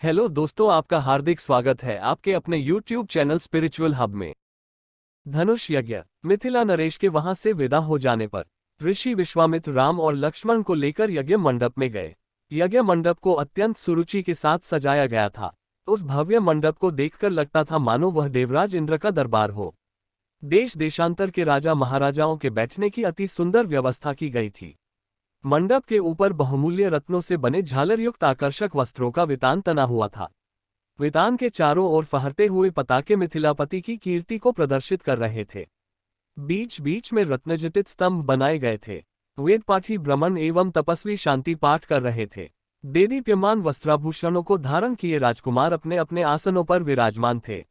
Hello दोस्तों, आपका हार्दिक स्वागत है आपके अपने YouTube चैनल स्पिरिचुअल हब में। धनुष यज्ञ। मिथिला नरेश के वहां से विदा हो जाने पर ऋषि विश्वामित्र राम और लक्ष्मण को लेकर यज्ञ मंडप में गए। यज्ञ मंडप को अत्यंत सुरुचि के साथ सजाया गया था। उस भव्य मंडप को देखकर लगता था मानो वह देवराज इंद्र का दरबार हो। देश देशांतर के राजा महाराजाओं के बैठने की अति सुंदर व्यवस्था की गई थी। मंडप के ऊपर बहुमूल्य रत्नों से बने झालरयुक्त आकर्षक वस्त्रों का वितान तना हुआ था। वितान के चारों ओर फहरते हुए पताके मिथिलापति की कीर्ति को प्रदर्शित कर रहे थे। बीच बीच में रत्नजटित स्तंभ बनाए गए थे। वेद पाठी ब्राह्मण एवं तपस्वी शांति पाठ कर रहे थे। देदीप्यमान वस्त्राभूषणों को धारण किए राजकुमार अपने अपने आसनों पर विराजमान थे।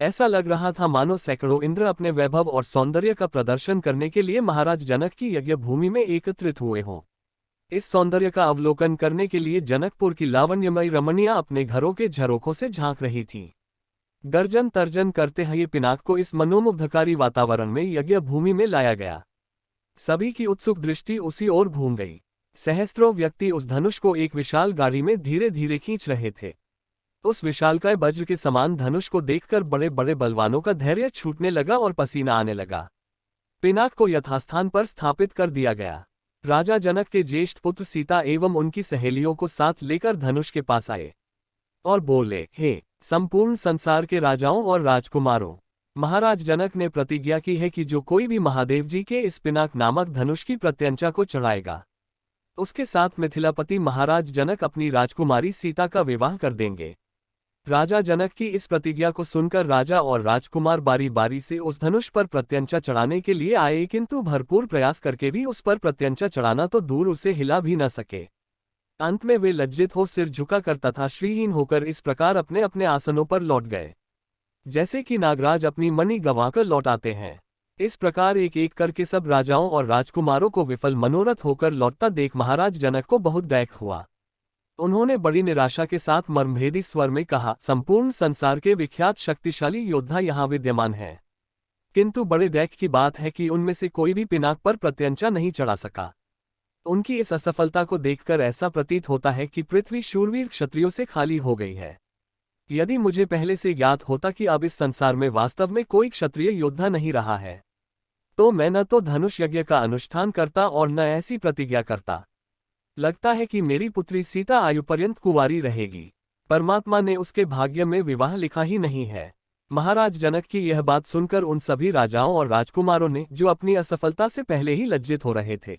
ऐसा लग रहा था मानो सैकड़ों इंद्र अपने वैभव और सौंदर्य का प्रदर्शन करने के लिए महाराज जनक की यज्ञ भूमि में एकत्रित हुए हों। इस सौंदर्य का अवलोकन करने के लिए जनकपुर की लावण्यमयी रमणियां अपने घरों के झरोखों से झांक रही थीं। गर्जन तर्जन करते हुए पिनाक को इस मनोमुग्धकारी वातावरण में यज्ञ भूमि में लाया गया। सभी की उत्सुक दृष्टि उसी ओर घूम गई। सहस्त्रों व्यक्ति उस धनुष को एक विशाल गाड़ी में धीरे धीरे खींच रहे थे। उस विशालकाय वज्र के समान धनुष को देखकर बड़े बड़े बलवानों का धैर्य छूटने लगा और पसीना आने लगा। पिनाक को यथास्थान पर स्थापित कर दिया गया। राजा जनक के ज्येष्ठ पुत्र सीता एवं उनकी सहेलियों को साथ लेकर धनुष के पास आए और बोले, हे संपूर्ण संसार के राजाओं और राजकुमारों, महाराज जनक ने प्रतिज्ञा की है कि जो कोई भी महादेव जी के इस पिनाक नामक धनुष की प्रत्यंचा को चढ़ाएगा, उसके साथ मिथिलापति महाराज जनक अपनी राजकुमारी सीता का विवाह कर देंगे। राजा जनक की इस प्रतिज्ञा को सुनकर राजा और राजकुमार बारी बारी से उस धनुष पर प्रत्यंचा चढ़ाने के लिए आए, किंतु भरपूर प्रयास करके भी उस पर प्रत्यंचा चढ़ाना तो दूर उसे हिला भी न सके। अंत में वे लज्जित हो सिर झुकाकर तथा श्रीहीन होकर इस प्रकार अपने अपने आसनों पर लौट गए, जैसे कि नागराज अपनी मणि गंवाकर लौट आते हैं। इस प्रकार एक एक करके सब राजाओं और राजकुमारों को विफल मनोरथ होकर लौटता देख महाराज जनक को बहुत दैख हुआ। उन्होंने बड़ी निराशा के साथ मर्मभेदी स्वर में कहा, संपूर्ण संसार के विख्यात शक्तिशाली योद्धा यहाँ विद्यमान हैं, किंतु बड़े दैख की बात है कि उनमें से कोई भी पिनाक पर प्रत्यंचा नहीं चढ़ा सका। उनकी इस असफलता को देखकर ऐसा प्रतीत होता है कि पृथ्वी शूरवीर क्षत्रियों से खाली हो गई है। यदि मुझे पहले से ज्ञात होता कि अब इस संसार में वास्तव में कोई क्षत्रिय योद्धा नहीं रहा है, तो मैं न तो धनुष यज्ञ का अनुष्ठान करता और न ऐसी प्रतिज्ञा करता। लगता है कि मेरी पुत्री सीता आयुपर्यंत कुंवारी रहेगी। परमात्मा ने उसके भाग्य में विवाह लिखा ही नहीं है। महाराज जनक की यह बात सुनकर उन सभी राजाओं और राजकुमारों ने, जो अपनी असफलता से पहले ही लज्जित हो रहे थे,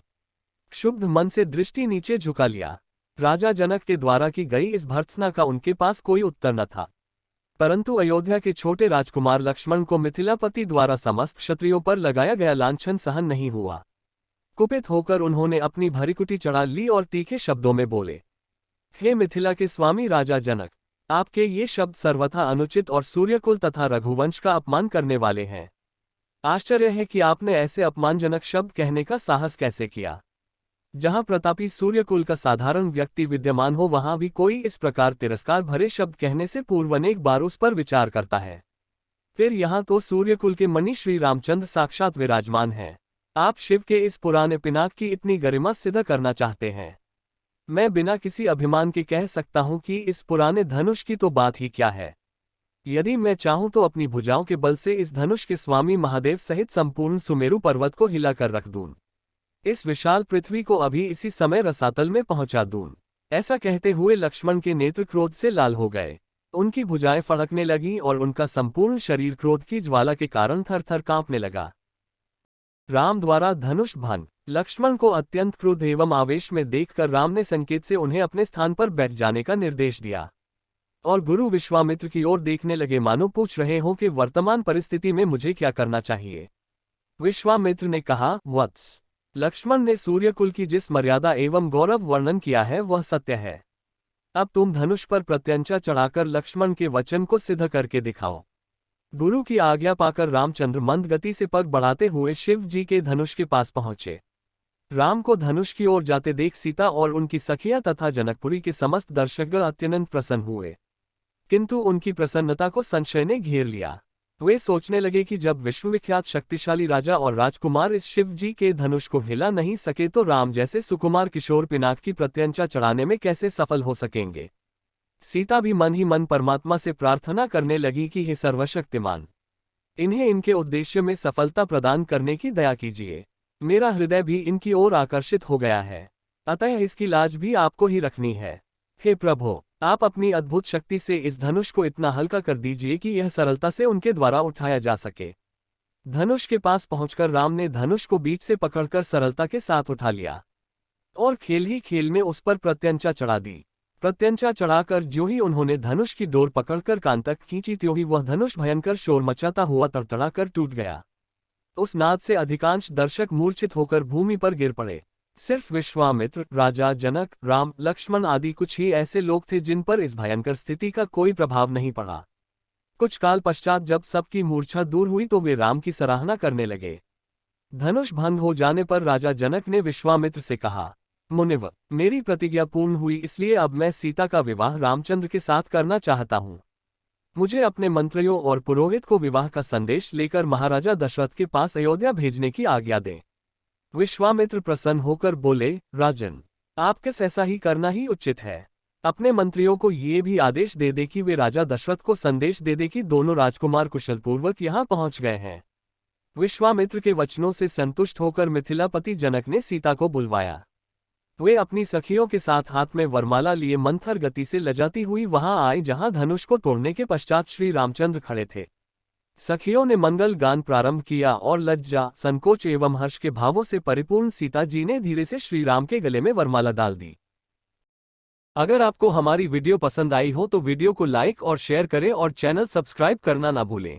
क्षुब्ध मन से दृष्टि नीचे झुका लिया। राजा जनक के द्वारा की गई इस भर्त्सना का उनके पास कोई उत्तर न था। परंतु अयोध्या के छोटे राजकुमार लक्ष्मण को मिथिलापति द्वारा समस्त क्षत्रियों पर लगाया गया लांछन सहन नहीं हुआ। कुपित होकर उन्होंने अपनी भरिकुटी चढ़ा ली और तीखे शब्दों में बोले, हे मिथिला के स्वामी राजा जनक, आपके ये शब्द सर्वथा अनुचित और सूर्यकुल तथा रघुवंश का अपमान करने वाले हैं। आश्चर्य है कि आपने ऐसे अपमानजनक शब्द कहने का साहस कैसे किया। जहां प्रतापी सूर्यकुल का साधारण व्यक्ति विद्यमान हो, वहां भी कोई इस प्रकार तिरस्कार भरे शब्द कहने से पूर्व अनेक बार उस पर विचार करता है। फिर यहाँ तो सूर्यकुल के मणि श्री रामचंद्र साक्षात विराजमान हैं। आप शिव के इस पुराने पिनाक की इतनी गरिमा सिद्ध करना चाहते हैं। मैं बिना किसी अभिमान के कह सकता हूं कि इस पुराने धनुष की तो बात ही क्या है। यदि मैं चाहूं तो अपनी भुजाओं के बल से इस धनुष के स्वामी महादेव सहित संपूर्ण सुमेरु पर्वत को हिलाकर रख दूं। इस विशाल पृथ्वी को अभी इसी समय रसातल में पहुंचा दूं। ऐसा कहते हुए लक्ष्मण के नेत्र क्रोध से लाल हो गए। उनकी भुजाएं फड़कने लगीं और उनका संपूर्ण शरीर क्रोध की ज्वाला के कारण थर थर कांपने लगा। राम द्वारा धनुष भंग। लक्ष्मण को अत्यंत क्रोध एवं आवेश में देखकर राम ने संकेत से उन्हें अपने स्थान पर बैठ जाने का निर्देश दिया और गुरु विश्वामित्र की ओर देखने लगे, मानो पूछ रहे हों कि वर्तमान परिस्थिति में मुझे क्या करना चाहिए। विश्वामित्र ने कहा, वत्स, लक्ष्मण ने सूर्यकुल की जिस मर्यादा एवं गौरव वर्णन किया है वह सत्य है। अब तुम धनुष पर प्रत्यंचा चढ़ाकर लक्ष्मण के वचन को सिद्ध करके दिखाओ। गुरु की आज्ञा पाकर रामचंद्र मंद गति से पग बढ़ाते हुए शिव जी के धनुष के पास पहुंचे। राम को धनुष की ओर जाते देख सीता और उनकी सखियां तथा जनकपुरी के समस्त दर्शकगण अत्यंत प्रसन्न हुए, किंतु उनकी प्रसन्नता को संशय ने घेर लिया। वे सोचने लगे कि जब विश्वविख्यात शक्तिशाली राजा और राजकुमार इस शिव जी के धनुष को हिला नहीं सके, तो राम जैसे सुकुमार किशोर पिनाक की प्रत्यंचा चढ़ाने में कैसे सफल हो सकेंगे। सीता भी मन ही मन परमात्मा से प्रार्थना करने लगी कि हे सर्वशक्तिमान, इन्हें इनके उद्देश्य में सफलता प्रदान करने की दया कीजिए। मेरा हृदय भी इनकी ओर आकर्षित हो गया है, अतः इसकी लाज भी आपको ही रखनी है। हे प्रभु, आप अपनी अद्भुत शक्ति से इस धनुष को इतना हल्का कर दीजिए कि यह सरलता से उनके द्वारा उठाया जा सके। धनुष के पास पहुंचकर राम ने धनुष को बीच से पकड़कर सरलता के साथ उठा लिया और खेल ही खेल में उस पर प्रत्यंचा चढ़ा दी। प्रत्यंचा चढ़ाकर ज्यों ही उन्होंने धनुष की डोर पकड़कर कान तक खींची, त्यों ही वह धनुष भयंकर शोर मचाता हुआ तड़तड़ाकर टूट गया। उस नाद से अधिकांश दर्शक मूर्छित होकर भूमि पर गिर पड़े। सिर्फ विश्वामित्र, राजा जनक, राम, लक्ष्मण आदि कुछ ही ऐसे लोग थे जिन पर इस भयंकर स्थिति का कोई प्रभाव नहीं पड़ा। कुछ काल पश्चात जब सबकी मूर्छा दूर हुई तो वे राम की सराहना करने लगे। धनुष भंग हो जाने पर राजा जनक ने विश्वामित्र से कहा, मुनिवर, मेरी प्रतिज्ञा पूर्ण हुई, इसलिए अब मैं सीता का विवाह रामचंद्र के साथ करना चाहता हूँ। मुझे अपने मंत्रियों और पुरोहित को विवाह का संदेश लेकर महाराजा दशरथ के पास अयोध्या भेजने की आज्ञा दें। विश्वामित्र प्रसन्न होकर बोले, राजन, आपके ऐसा ही करना ही उचित है। अपने मंत्रियों को ये भी आदेश दे दे कि वे राजा दशरथ को संदेश दे दे कि दोनों राजकुमार कुशलपूर्वक यहाँ पहुँच गए हैं। विश्वामित्र के वचनों से संतुष्ट होकर मिथिलापति जनक ने सीता को बुलवाया। वे अपनी सखियों के साथ हाथ में वरमाला लिए मंथर गति से लजाती हुई वहां आए जहां धनुष को तोड़ने के पश्चात श्री रामचंद्र खड़े थे। सखियों ने मंगल गान प्रारंभ किया और लज्जा, संकोच एवं हर्ष के भावों से परिपूर्ण सीता जी ने धीरे से श्री राम के गले में वरमाला डाल दी। अगर आपको हमारी वीडियो पसंद आई हो तो वीडियो को लाइक और शेयर करें और चैनल सब्सक्राइब करना ना भूलें।